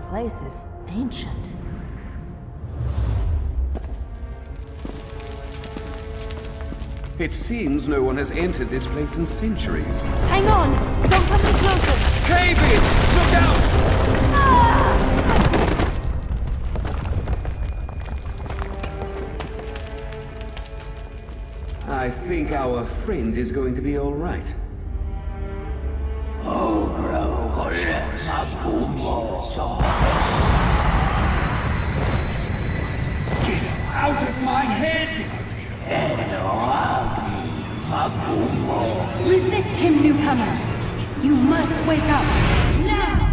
place is ancient. It seems no one has entered this place in centuries. Hang on! Don't come any closer! Cave in! Look out! I think our friend is going to be all right. Get out of my head! Resist him, newcomer! You must wake up! Now!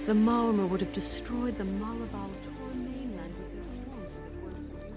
The Maormer would have destroyed the Malabar Torn mainland with their storms if it weren't for you.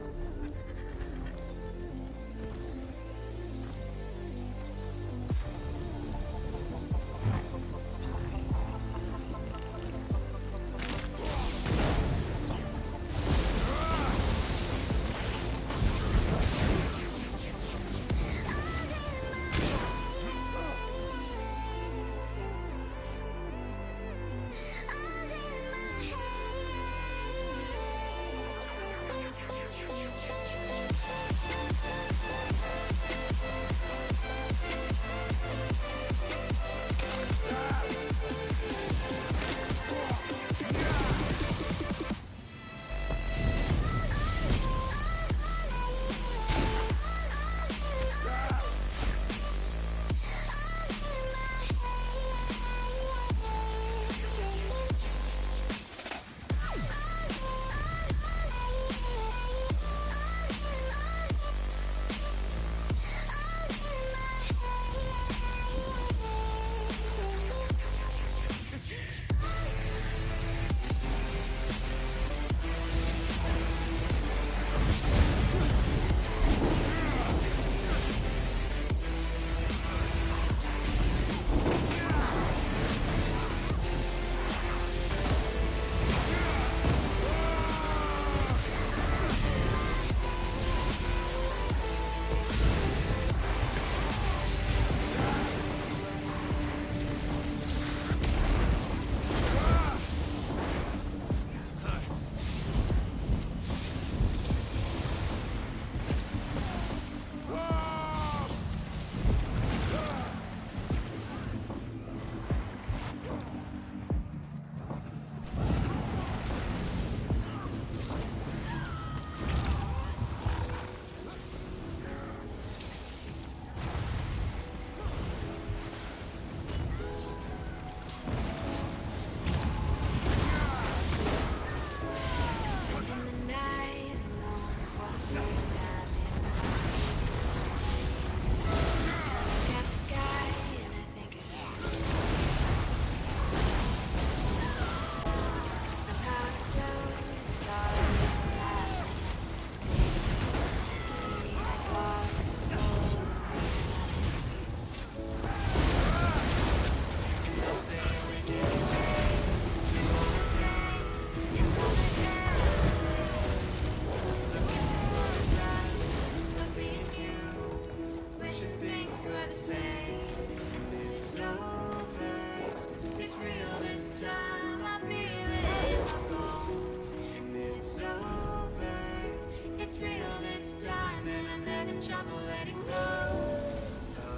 having trouble letting go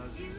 of you.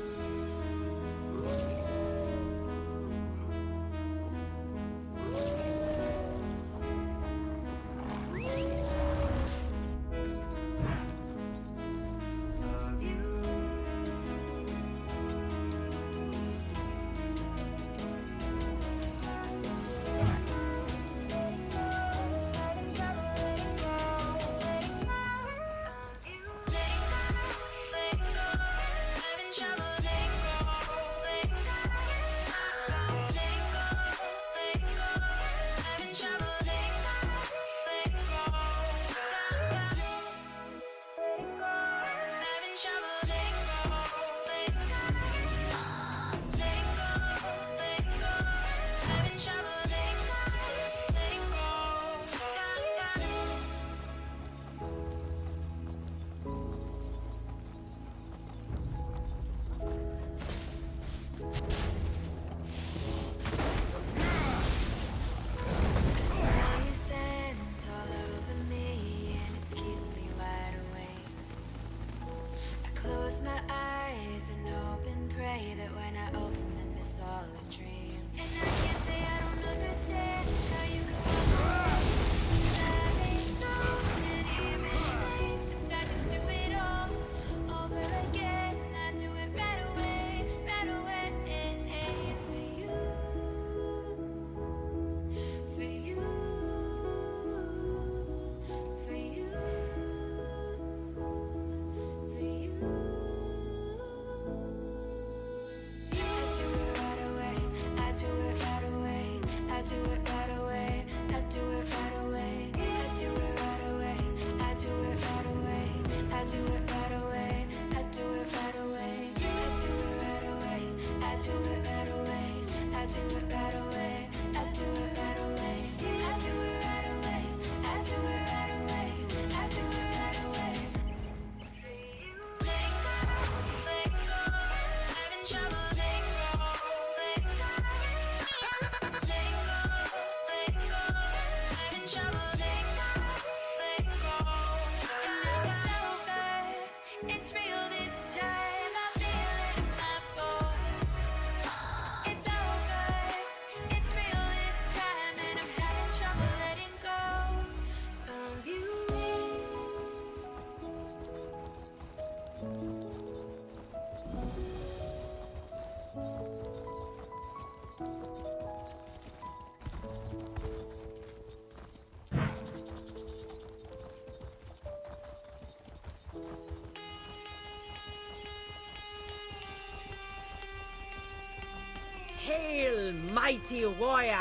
Hail, mighty warrior!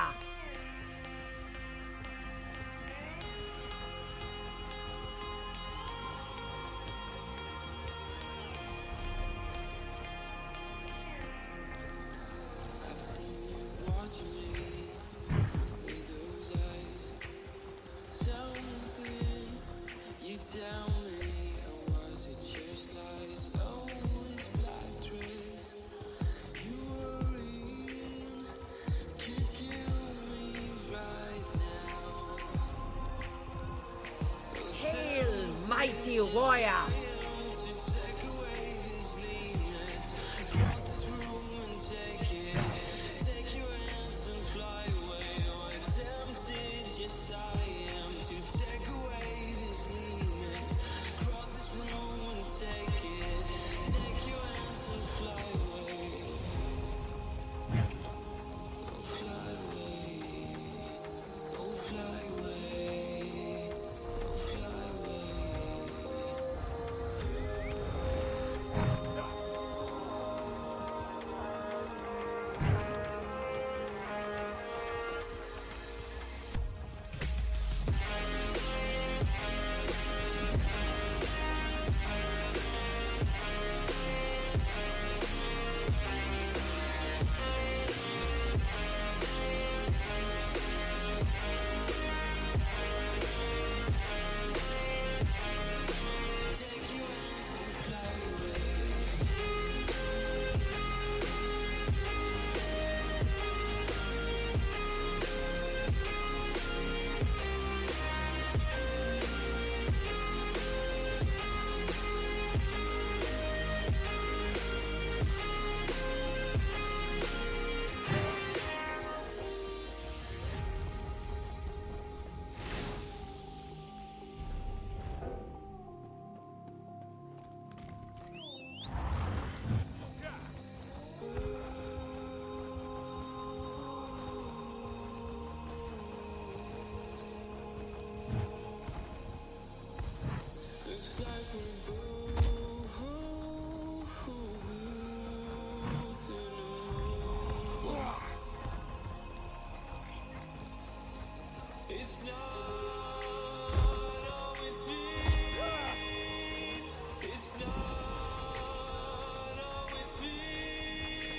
I've seen you watching me with those eyes. Something you tell me, or was it just lies? Oh, this black dress you were in could kill me right now. Hail, mighty warrior!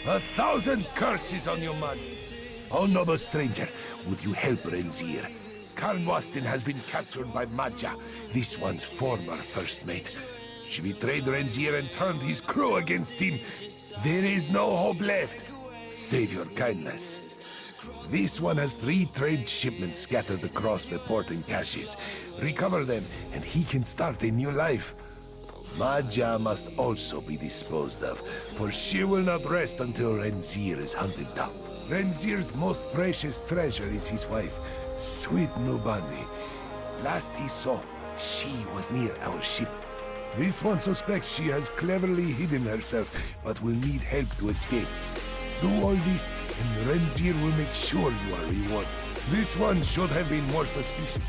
1,000 curses on you, mud! Oh, noble stranger, would you help Renzir? Karnwastin has been captured by Madja, this one's former first mate. She betrayed Renzir and turned his crew against him. There is no hope left. Save your kindness. This one has 3 trade shipments scattered across the port and caches. Recover them, and he can start a new life. Madja must also be disposed of, for she will not rest until Renzir is hunted down. Renzir's most precious treasure is his wife, sweet Nubani. Last he saw, she was near our ship. This one suspects she has cleverly hidden herself, but will need help to escape. Do all this, and Renzir will make sure you are rewarded. This one should have been more suspicious.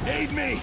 Aid me!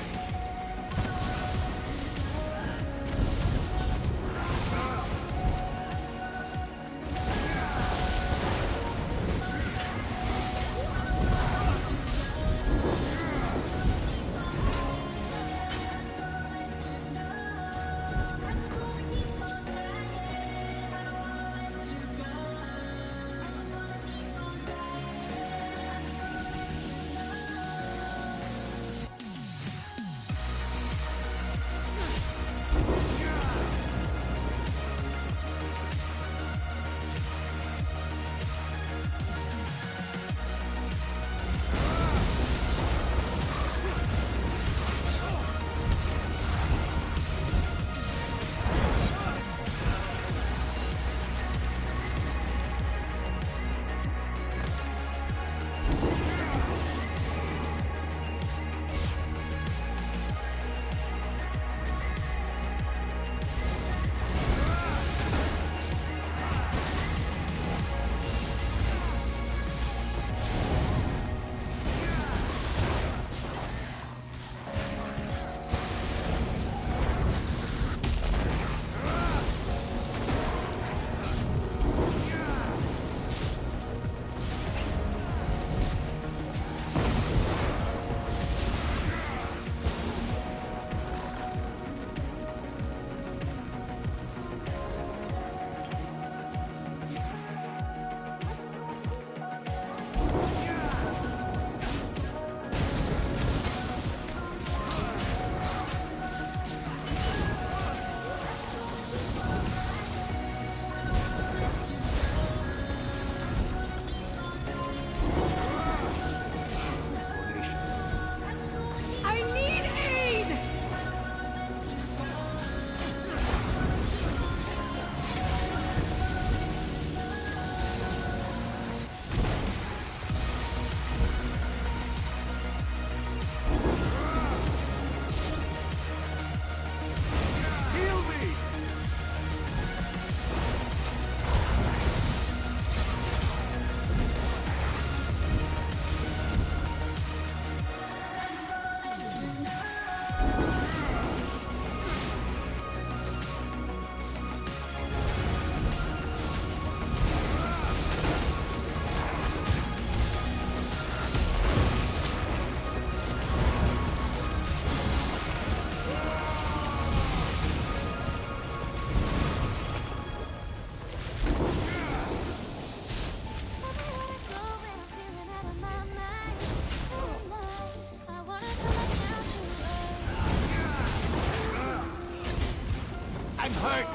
I'm hurt!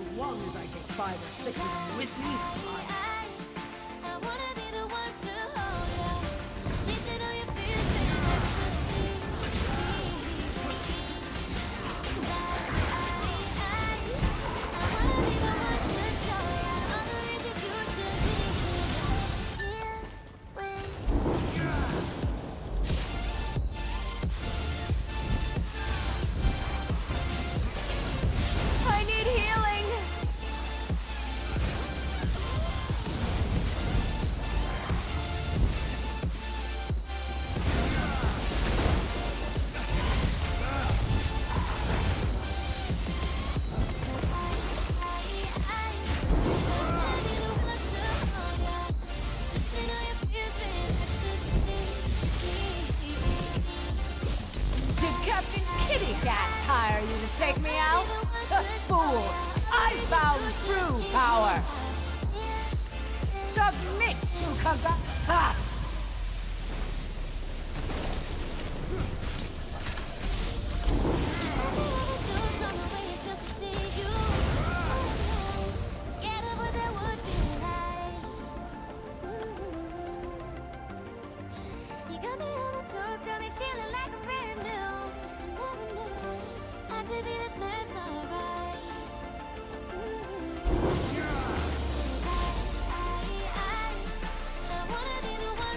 As long as I take 5 or 6 of them with me, I wanna be the one to hold you. Need to know your fears, baby, ecstasy. I wanna be the one to show you all the reasons you should be here with me. I need healing. did Captain Kitty Cat hire you to take me out? Fool! I found true power! Submit to Kaga... Ha! You got me on my toes, got me feeling like I'm brand new. Never knew I could be this mesmerized. I wanna be the one.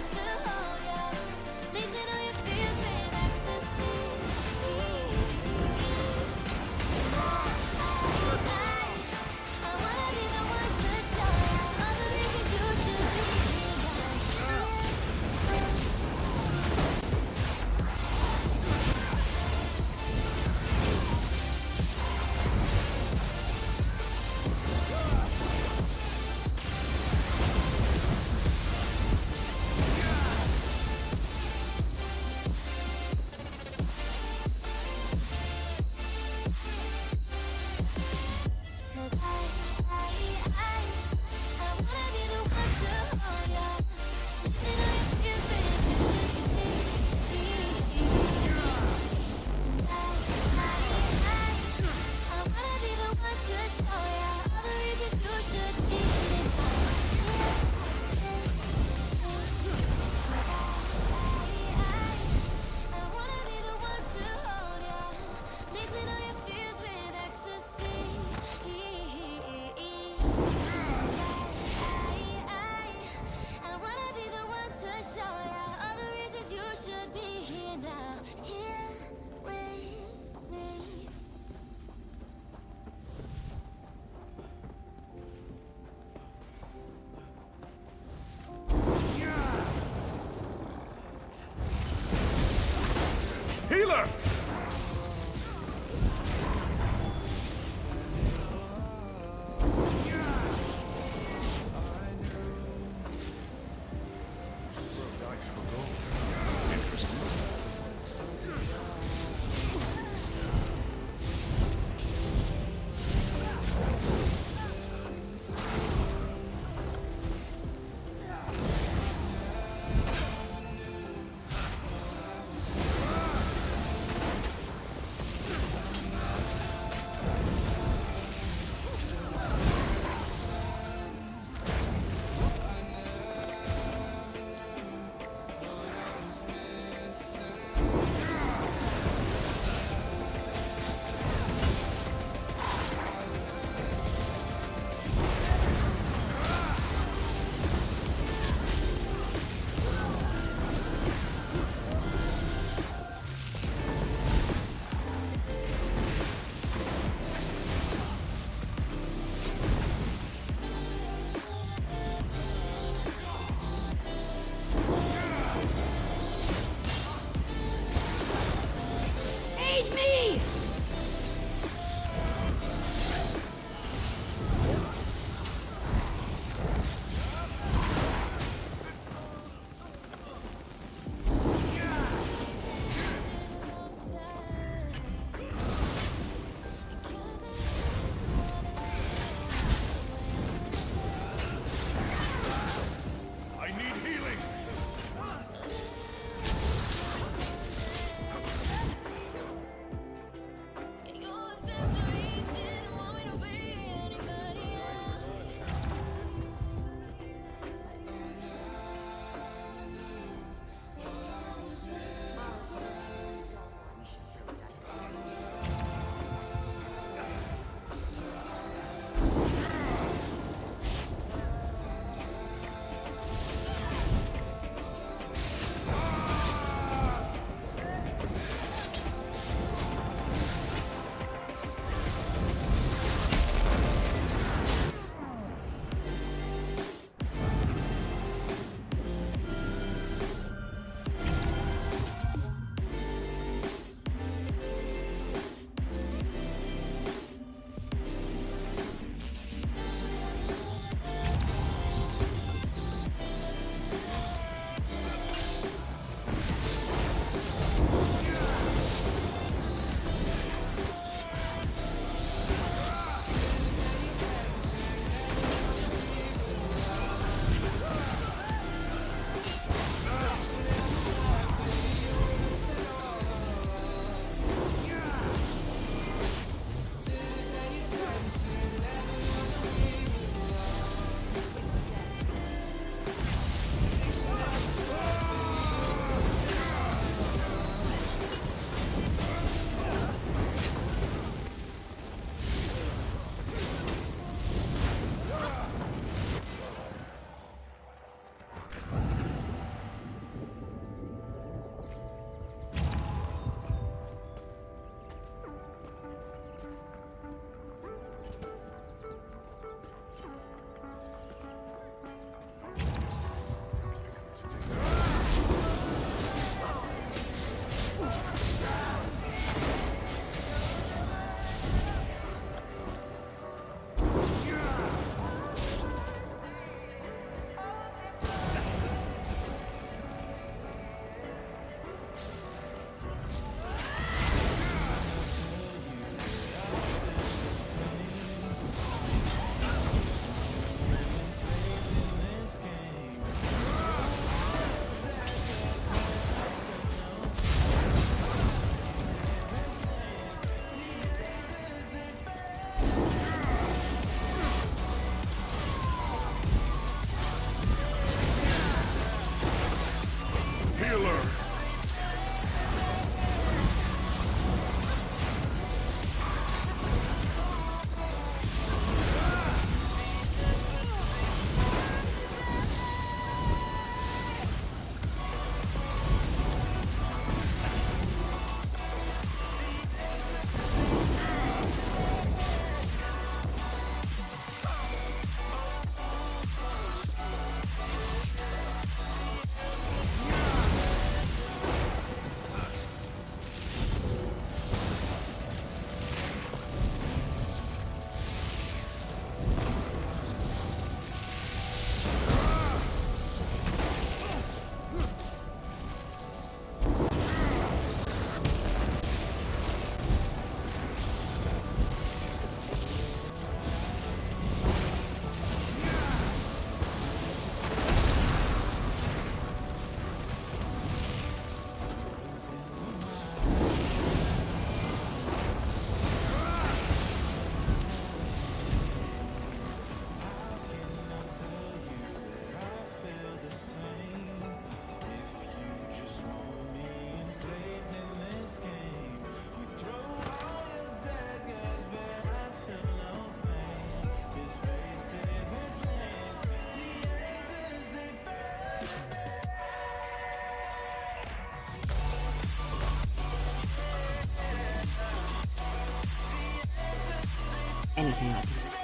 anything I can do.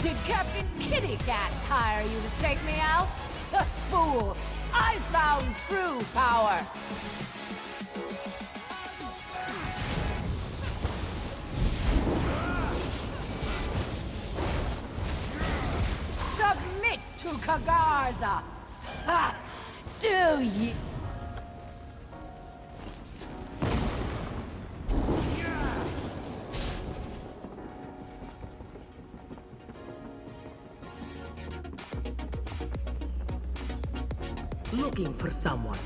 Did Captain Kitty Cat hire you to take me out? Fool! I found true power! Submit to Kagarza! Ha! Do ye... Looking for someone.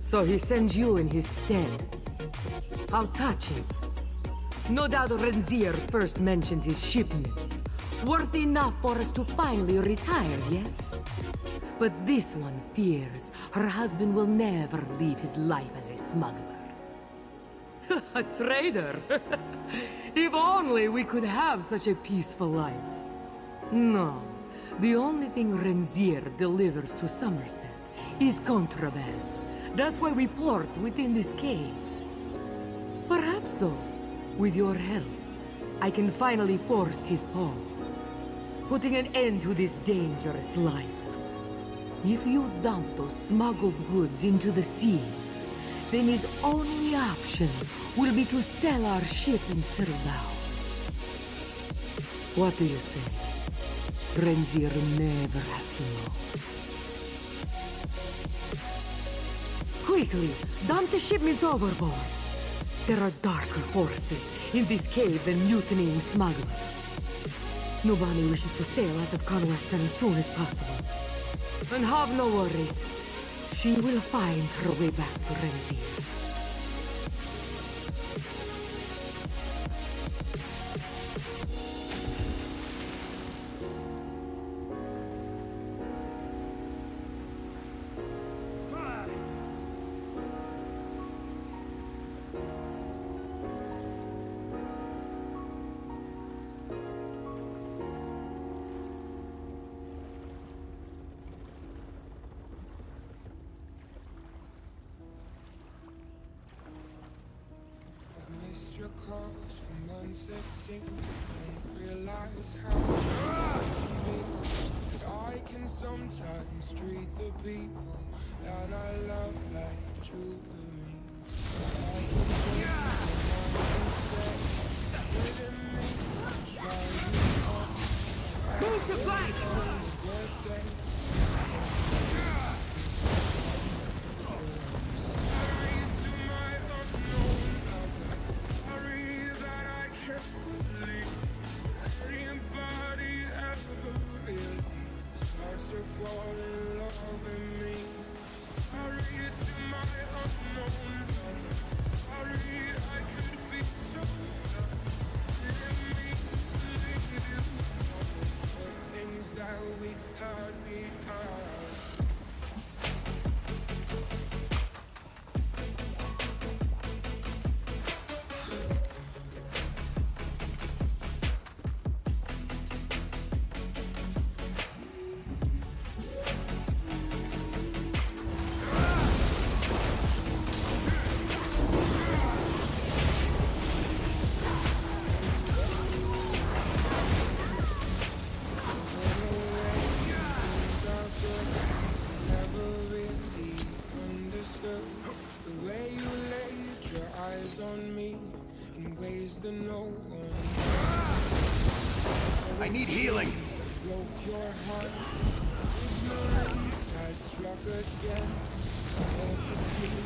So he sends you in his stead. How touching. No doubt Renzier first mentioned his shipments. Worth enough for us to finally retire, yes? But this one fears her husband will never leave his life as a smuggler. A traitor! If only we could have such a peaceful life. No. The only thing Renzier delivers to Summerset is contraband. That's why we port within this cave. Perhaps, though, with your help, I can finally force his paw, putting an end to this dangerous life. If you dump those smuggled goods into the sea, then his only option will be to sell our ship and settle down. What do you say? Renzier never has to know. Quickly, dump the shipments overboard. There are darker forces in this cave than mutinying smugglers. Nobody wishes to sail out of Conweston as soon as possible. And have no worries. She will find her way back to Renzier. across from months that seem don't realize how it can be. 'Cause I can sometimes treat the people that I love like jewelry. I can take within me, try you on. Move to fight! Birthday. To fall in love with me. Sorry to my unknown lover. Sorry I could be so loved. Let me believe you. The things that we had, we had. That no one I need healing. broke your heart. Ignorance has struck again. All to see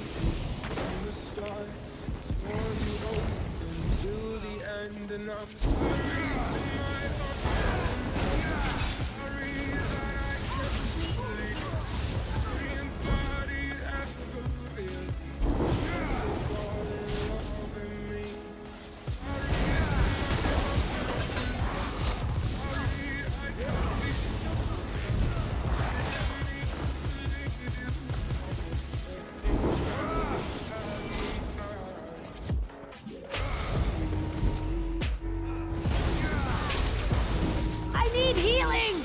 from the start. Torn you open to the end, and I'm sorry to my unknown. Sorry that I can't believe every embody ever really starts to fall in love with me. I need healing!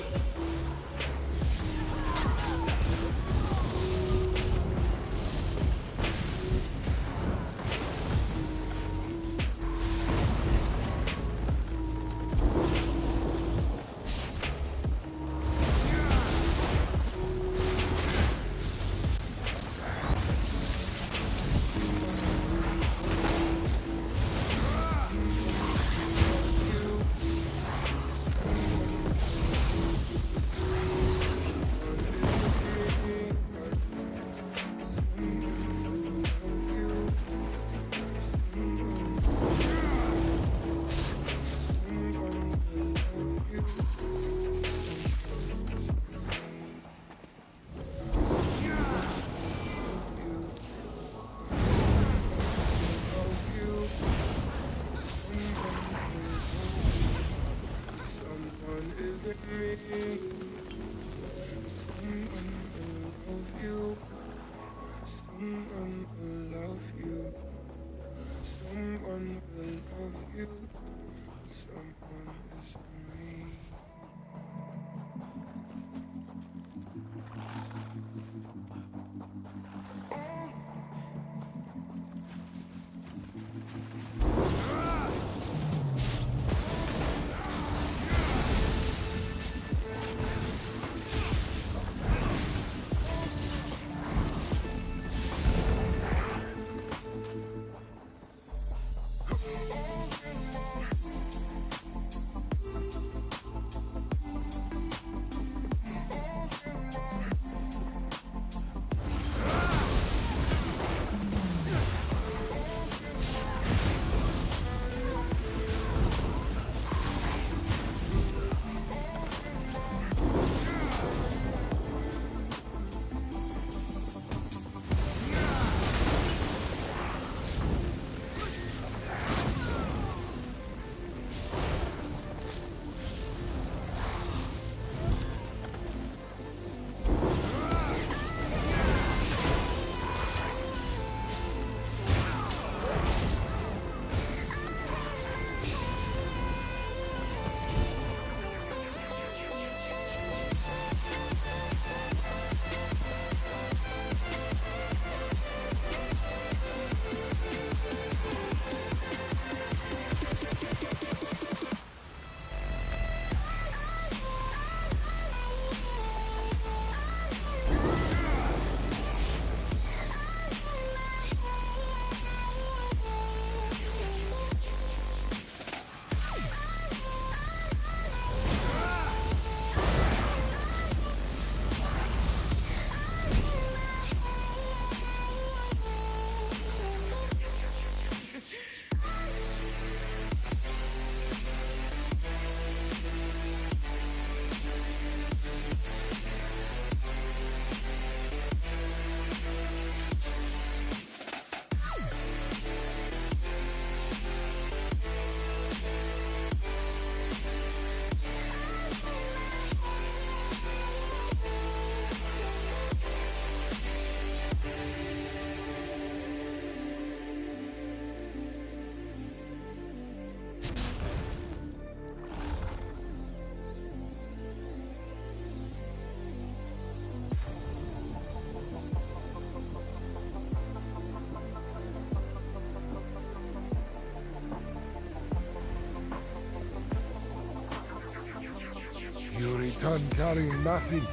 You return carrying nothing,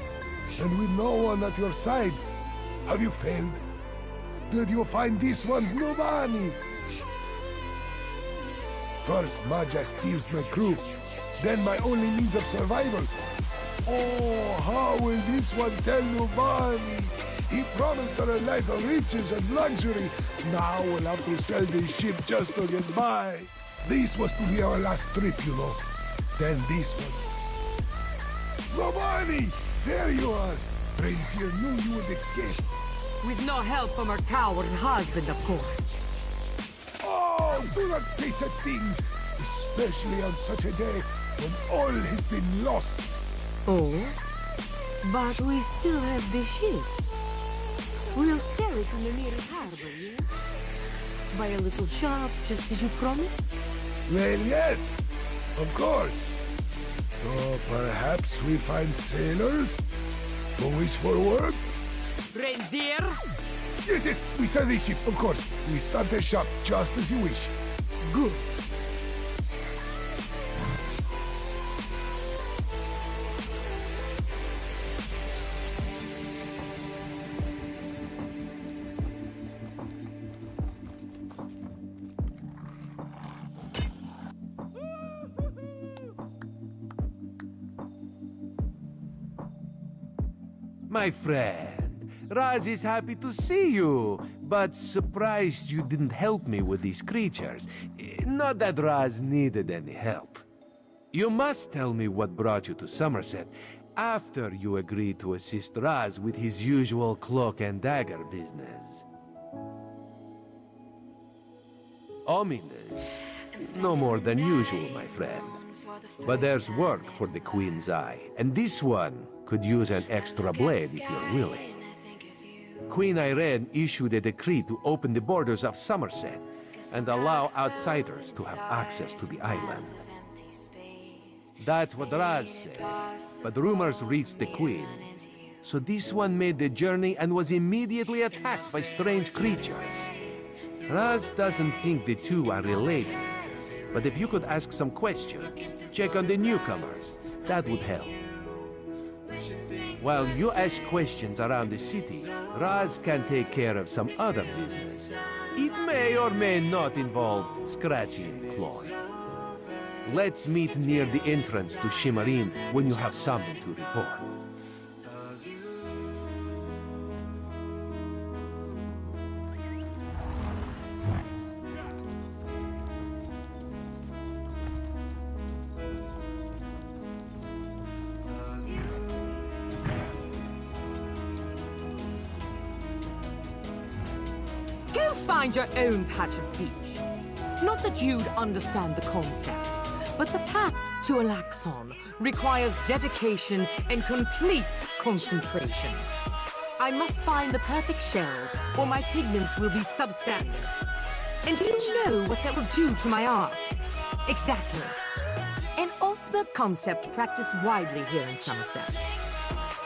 and with no one at your side. Have you failed? Did you find this one's Nubani? First, Maja steals my crew, then my only means of survival. Oh, how will this one tell Nubani? He promised her a life of riches and luxury. Now we'll have to sell this ship just to get by. This was to be our last trip, you know. Then this one. Nubani! There you are! Razier knew you would escape. With no help from her coward husband, of course. Oh, do not say such things, especially on such a day when all has been lost. Oh? But we still have the ship. We'll sell it in the nearest harbor, yeah? Buy a little shop, just as you promised? Well, yes, of course. So perhaps we find sailors who wish for work? Razier? Yes, yes, we sell this ship, of course. We start the shop just as you wish. Good. My friend, Raz is happy to see you, but surprised you didn't help me with these creatures. Not that Raz needed any help. You must tell me what brought you to Summerset after you agreed to assist Raz with his usual cloak and dagger business. Ominous. No more than usual, my friend. But there's work for the Queen's Eye, and this one could use an extra blade if you're willing. Queen Irene issued a decree to open the borders of Summerset and allow outsiders to have access to the island. That's what Raz said, but rumors reached the Queen. So this one made the journey and was immediately attacked by strange creatures. Raz doesn't think the two are related, but if you could ask some questions, check on the newcomers, that would help. While you ask questions around the city, Raz can take care of some other business. It may or may not involve scratching and clawing. Let's meet near the entrance to Shimmerin when you have something to report. Go find your own patch of beach. Not that you'd understand the concept, but the path to Alaxon requires dedication and complete concentration. I must find the perfect shells, or my pigments will be substandard. And do you know what that will do to my art? Exactly. An ultimate concept practiced widely here in Summerset.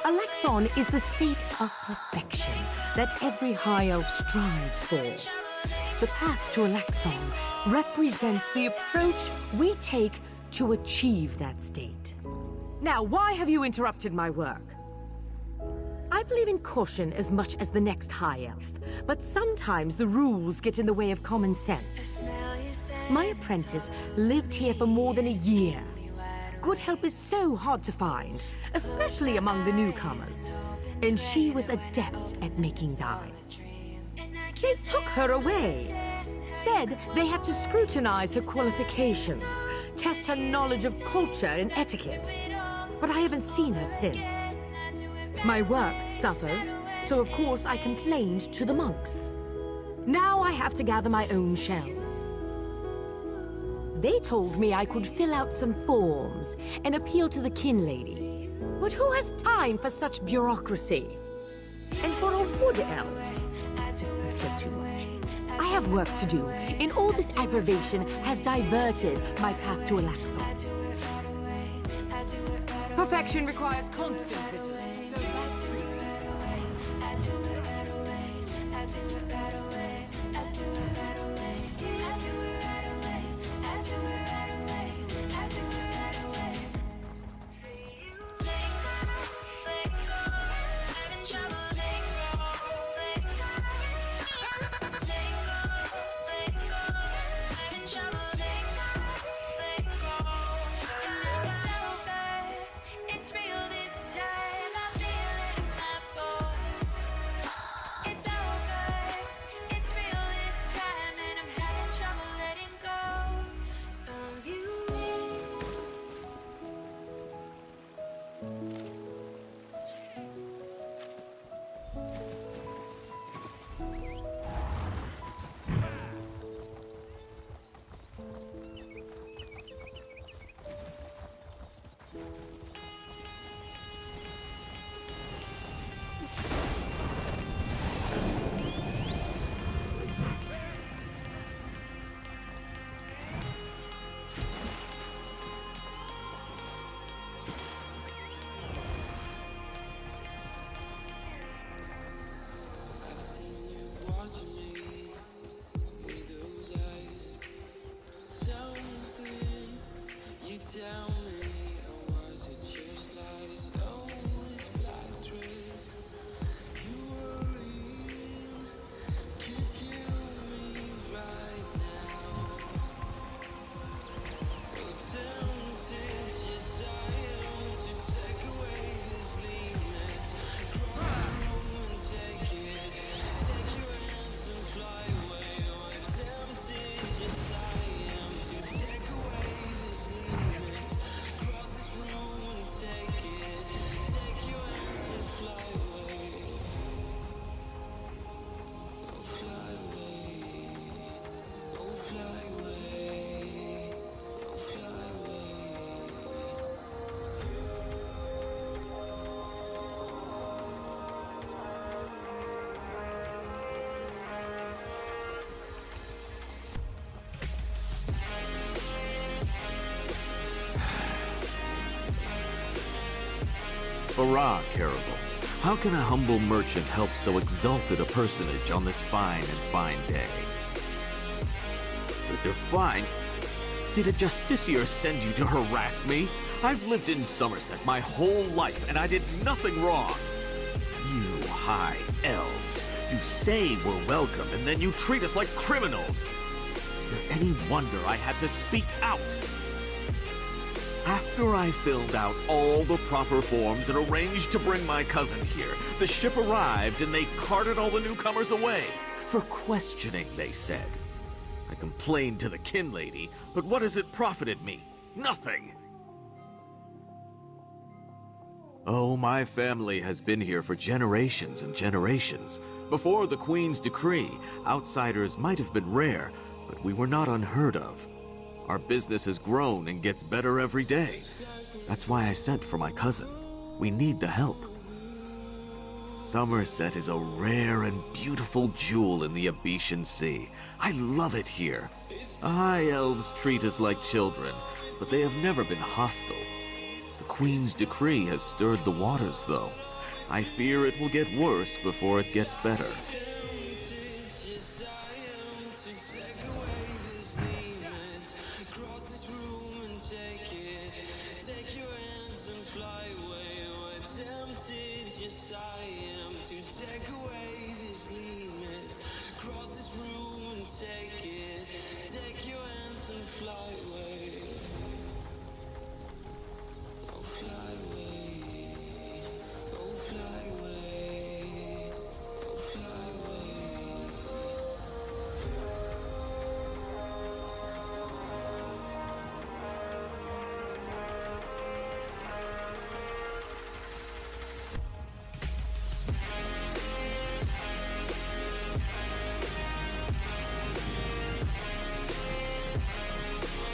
Alaxon is the state of perfection that every high elf strives for. The path to Alaxon represents the approach we take to achieve that state. Now, why have you interrupted my work? I believe in caution as much as the next high elf, but sometimes the rules get in the way of common sense. My apprentice lived here for more than a year. Good help is so hard to find, especially among the newcomers. And she was adept at making dyes. They took her away. Said they had to scrutinize her qualifications, test her knowledge of culture and etiquette. But I haven't seen her since. My work suffers, so of course I complained to the monks. Now I have to gather my own shells. They told me I could fill out some forms and appeal to the kin lady. But who has time for such bureaucracy? And for a wood elf? I've said too much. I have work to do, and all this aggravation has diverted my path to Alaxon. Perfection requires constant vigilance. So Farah Caravel. How can a humble merchant help so exalted a personage on this fine and fine day? But fine? Did a justiciar send you to harass me? I've lived in Summerset my whole life, and I did nothing wrong. You high elves, you say we're welcome, and then you treat us like criminals. Is there any wonder I had to speak out? After I filled out all the proper forms and arranged to bring my cousin here, the ship arrived and they carted all the newcomers away. For questioning, they said. I complained to the kin lady, but what has it profited me? Nothing! Oh, my family has been here for generations and generations. Before the Queen's decree, outsiders might have been rare, but we were not unheard of. Our business has grown and gets better every day. That's why I sent for my cousin. We need the help. Summerset is a rare and beautiful jewel in the Abetian Sea. I love it here. The High Elves treat us like children, but they have never been hostile. The Queen's decree has stirred the waters, though. I fear it will get worse before it gets better.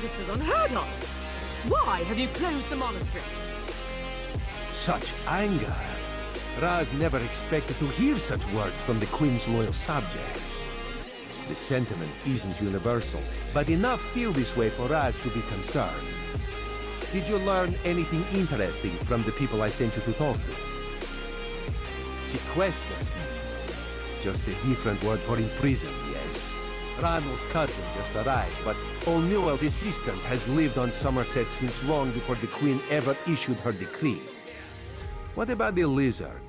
This is unheard of! Why have you closed the monastery? Such anger. Raz never expected to hear such words from the Queen's loyal subjects. The sentiment isn't universal, but enough feel this way for Raz to be concerned. Did you learn anything interesting from the people I sent you to talk to? Sequestered. Just a different word for imprisoned, yes. Ranulph's cousin just arrived, but O'Newell's assistant has lived on Summerset since long before the Queen ever issued her decree. What about the lizard?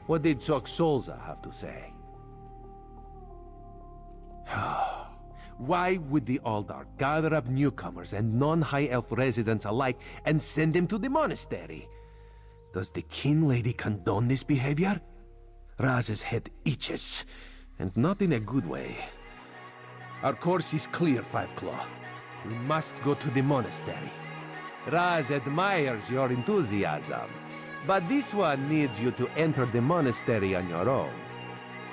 What did Solza have to say? Why would the Aldar gather up newcomers and non-High Elf residents alike and send them to the monastery? Does the kin lady condone this behavior? Raz's head itches, and not in a good way. Our course is clear, Five Claw. We must go to the monastery. Raz admires your enthusiasm, but this one needs you to enter the monastery on your own.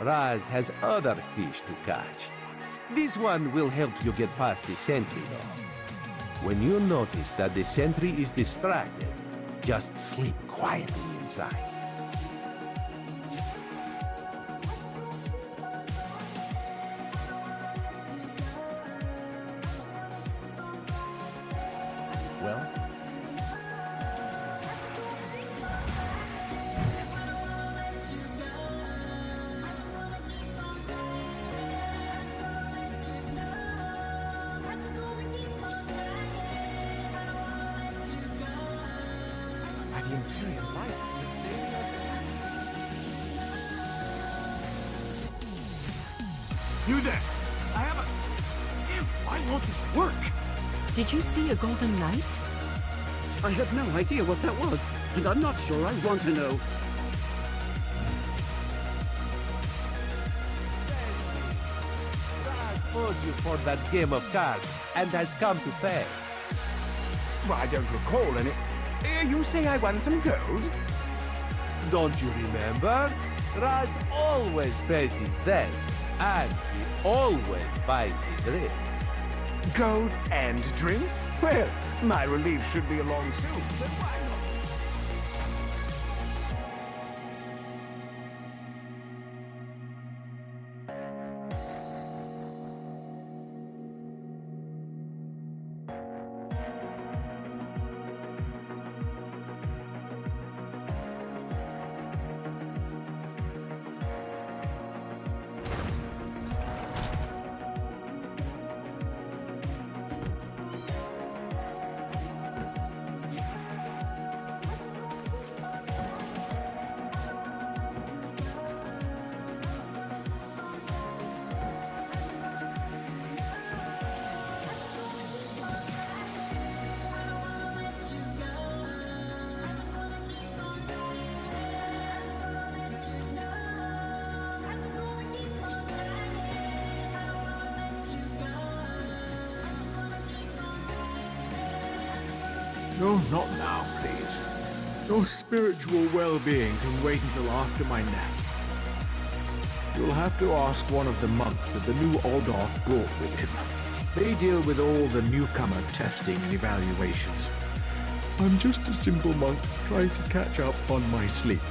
Raz has other fish to catch. This one will help you get past the sentry, though. When you notice that the sentry is distracted, just sleep quietly inside. Well? You there! I have a... Why won't this work? Did you see a golden knight? I have no idea what that was, and I'm not sure I want to know. Raz owes you for that game of cards, and has come to pay. Well, I don't recall any... You say I won some gold? Don't you remember? Raz always pays his debts, and he always buys the drinks. Gold and drinks? Well, my relief should be along soon, but why not? No, not now, please. Your spiritual well-being can wait until after my nap. You'll have to ask one of the monks that the new Aldorf brought with him. They deal with all the newcomer testing and evaluations. I'm just a simple monk trying to catch up on my sleep.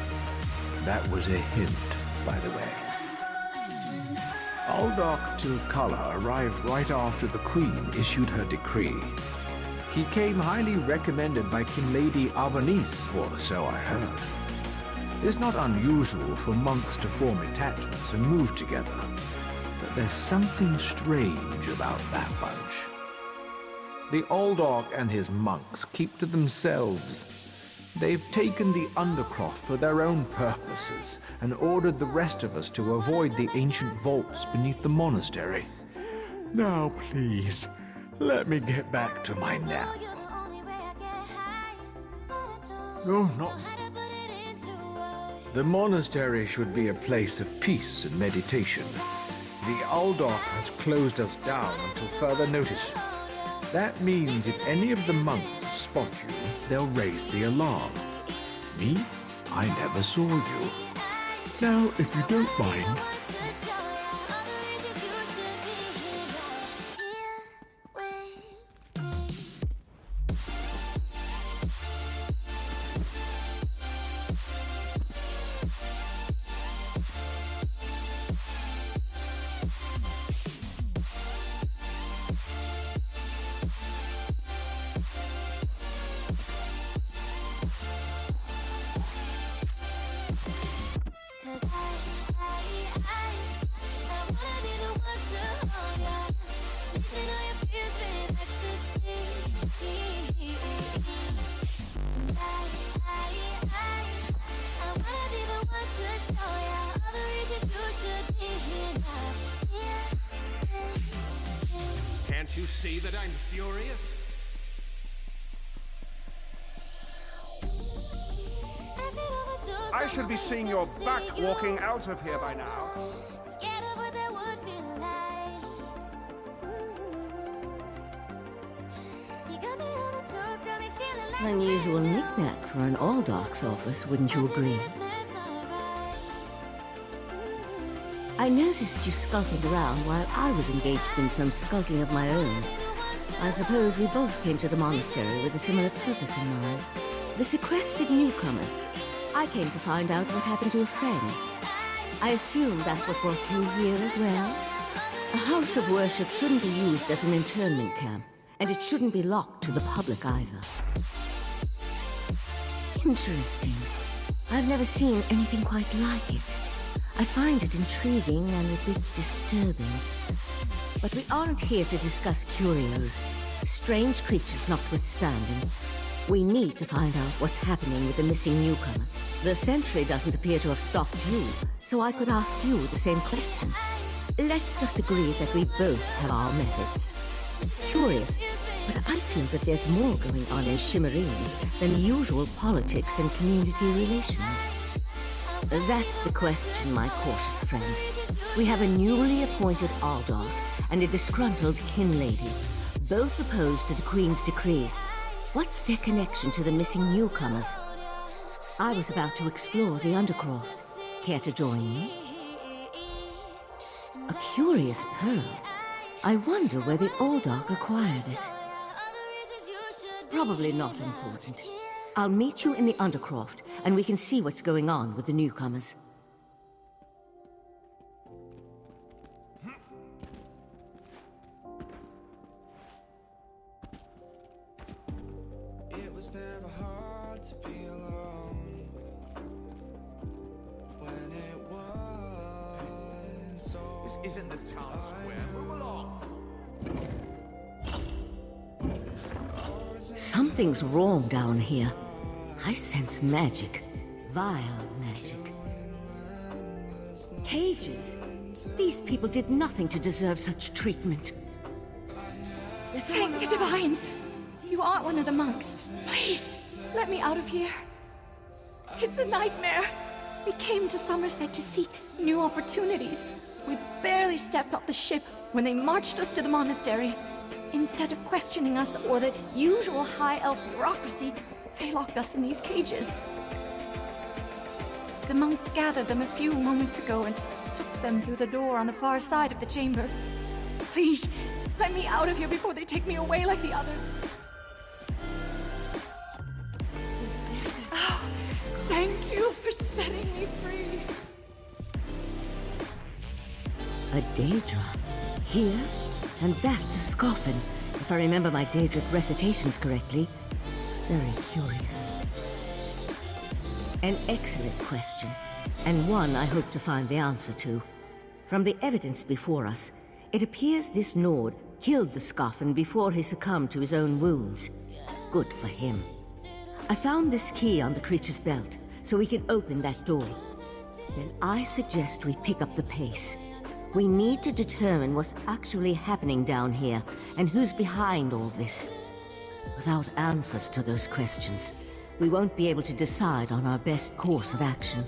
That was a hint, by the way. Aldorf Tilkala arrived right after the Queen issued her decree. He came highly recommended by King Lady Avanice, or so I heard. It's not unusual for monks to form attachments and move together, but there's something strange about that bunch. The Aldorf and his monks keep to themselves. They've taken the Undercroft for their own purposes and ordered the rest of us to avoid the ancient vaults beneath the monastery. Now, please, let me get back to my nap. No, not... The monastery should be a place of peace and meditation. The Aldorf has closed us down until further notice. That means if any of the monks spot you, they'll raise the alarm. Me? I never saw you. Now, if you don't mind... Can't you see that I'm furious? I should be seeing your back walking out of here by now. Unusual knick-knack for an Aldorf's office, wouldn't you agree? I noticed you skulking around while I was engaged in some skulking of my own. I suppose we both came to the monastery with a similar purpose in mind. The sequestered newcomers. I came to find out what happened to a friend. I assume that's what brought you here as well? A house of worship shouldn't be used as an internment camp, and it shouldn't be locked to the public either. Interesting. I've never seen anything quite like it. I find it intriguing and a bit disturbing. But we aren't here to discuss curios. Strange creatures notwithstanding. We need to find out what's happening with the missing newcomers. The sentry doesn't appear to have stopped you, so I could ask you the same question. Let's just agree that we both have our methods. Curious, but I feel that there's more going on in Shimmerine than the usual politics and community relations. That's the question, my cautious friend. We have a newly appointed Aldorf and a disgruntled kin lady, both opposed to the Queen's decree. What's their connection to the missing newcomers? I was about to explore the Undercroft. Care to join me? A curious pearl. I wonder where the Aldorf acquired it. Probably not important. I'll meet you in the Undercroft, and we can see what's going on with the newcomers. It was never hard to be alone when it was so. This isn't the town square. Move along. Something's wrong down here. I sense magic. Vile magic. Cages. These people did nothing to deserve such treatment. Thank the divines! You aren't one of the monks. Please, let me out of here. It's a nightmare. We came to Summerset to seek new opportunities. We barely stepped off the ship when they marched us to the monastery. Instead of questioning us or the usual high elf bureaucracy, they locked us in these cages. The monks gathered them a few moments ago and took them through the door on the far side of the chamber. Please, let me out of here before they take me away like the others. Oh, thank you for setting me free. A Daedra? Here? And that's a scoffin, if I remember my Daedric recitations correctly. Very curious. An excellent question, and one I hope to find the answer to. From the evidence before us, it appears this Nord killed the Scoffin before he succumbed to his own wounds. Good for him. I found this key on the creature's belt, so we can open that door. Then I suggest we pick up the pace. We need to determine what's actually happening down here, and who's behind all this. Without answers to those questions, we won't be able to decide on our best course of action.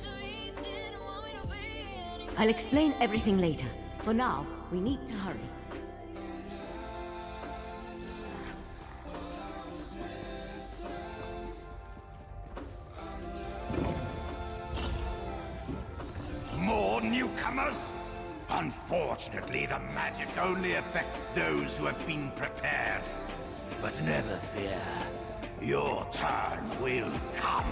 I'll explain everything later. For now, we need to hurry. More newcomers? Unfortunately, the magic only affects those who have been prepared. But never fear. Your turn will come.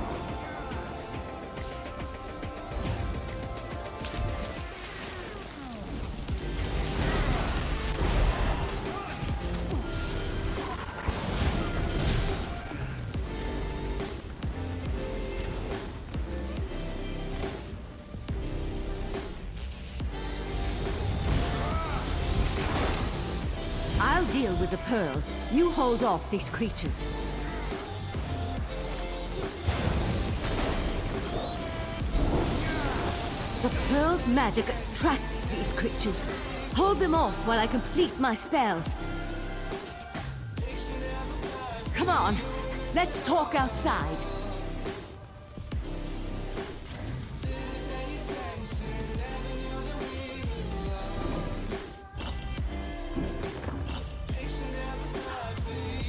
I'll deal with the pearl. You hold off these creatures. The pearl's magic attracts these creatures. Hold them off while I complete my spell. Come on, let's talk outside.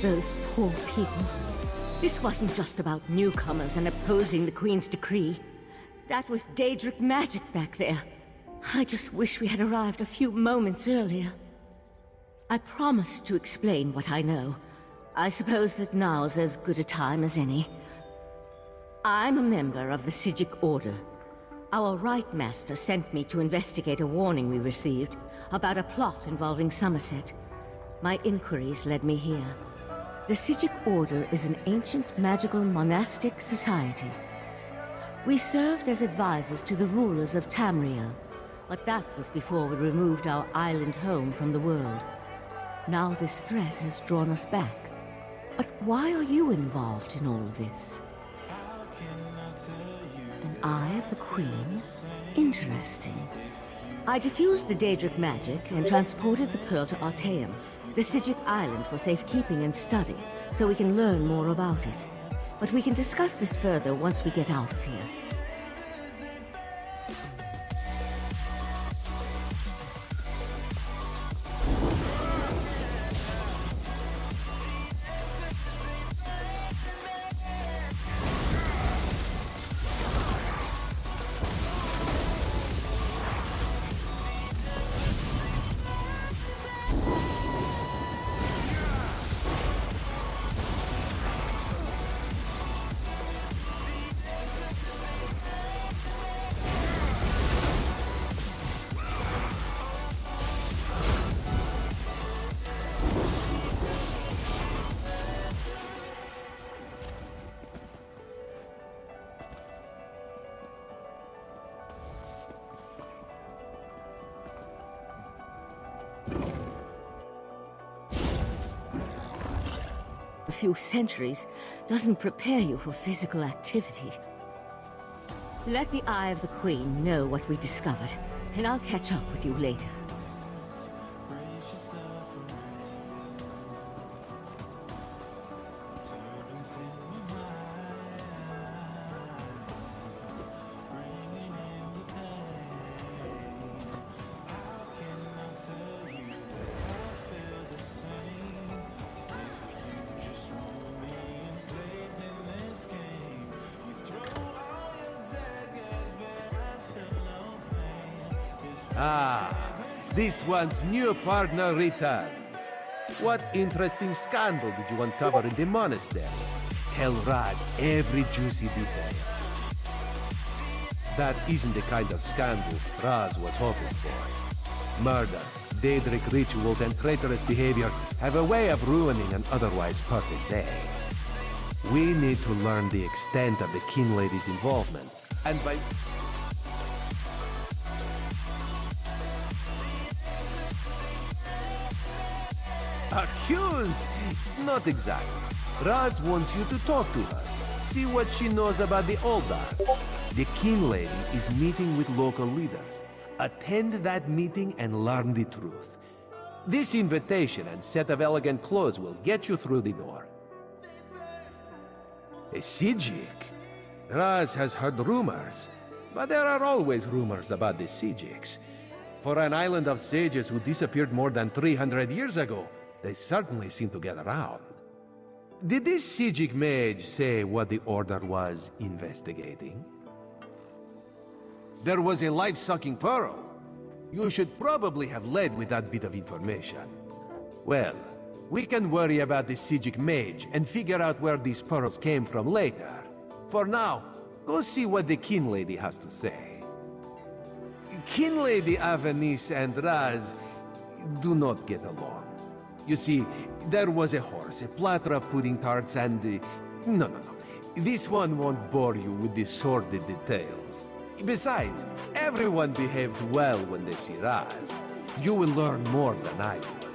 Those poor people. This wasn't just about newcomers and opposing the Queen's decree. That was Daedric magic back there. I just wish we had arrived a few moments earlier. I promised to explain what I know. I suppose that now's as good a time as any. I'm a member of the Sijic Order. Our Right Master sent me to investigate a warning we received about a plot involving Summerset. My inquiries led me here. The Sijic Order is an ancient magical monastic society. We served as advisors to the rulers of Tamriel, but that was before we removed our island home from the world. Now this threat has drawn us back. But why are you involved in all this? An Eye of the Queen? Interesting. I diffused the Daedric magic and transported the pearl to Artaeum, the Sijic island, for safekeeping and study, so we can learn more about it. But we can discuss this further once we get out of here. A few centuries doesn't prepare you for physical activity. Let the Eye of the Queen know what we discovered, and I'll catch up with you later. Ah, this one's new partner returns. What interesting scandal did you uncover in the monastery? Tell Raz every juicy detail. That isn't the kind of scandal Raz was hoping for. Murder, Daedric rituals, and traitorous behavior have a way of ruining an otherwise perfect day. We need to learn the extent of the King Lady's involvement, and by... Accuse? Not exactly. Raz wants you to talk to her. See what she knows about the Eldar. The King Lady is meeting with local leaders. Attend that meeting and learn the truth. This invitation and set of elegant clothes will get you through the door. A Sijik? Raz has heard rumors, but there are always rumors about the Sijiks. For an island of sages who disappeared more than 300 years ago, they certainly seem to get around. Did this Sijik mage say what the Order was investigating? There was a life-sucking pearl. You should probably have led with that bit of information. Well, we can worry about the Sijik mage and figure out where these pearls came from later. For now, go see what the King Lady has to say. King Lady Avanice and Raz do not get along. You see, there was a horse, a platter of pudding tarts, and... No. This one won't bore you with the sordid details. Besides, everyone behaves well when they see Raz. You will learn more than I will.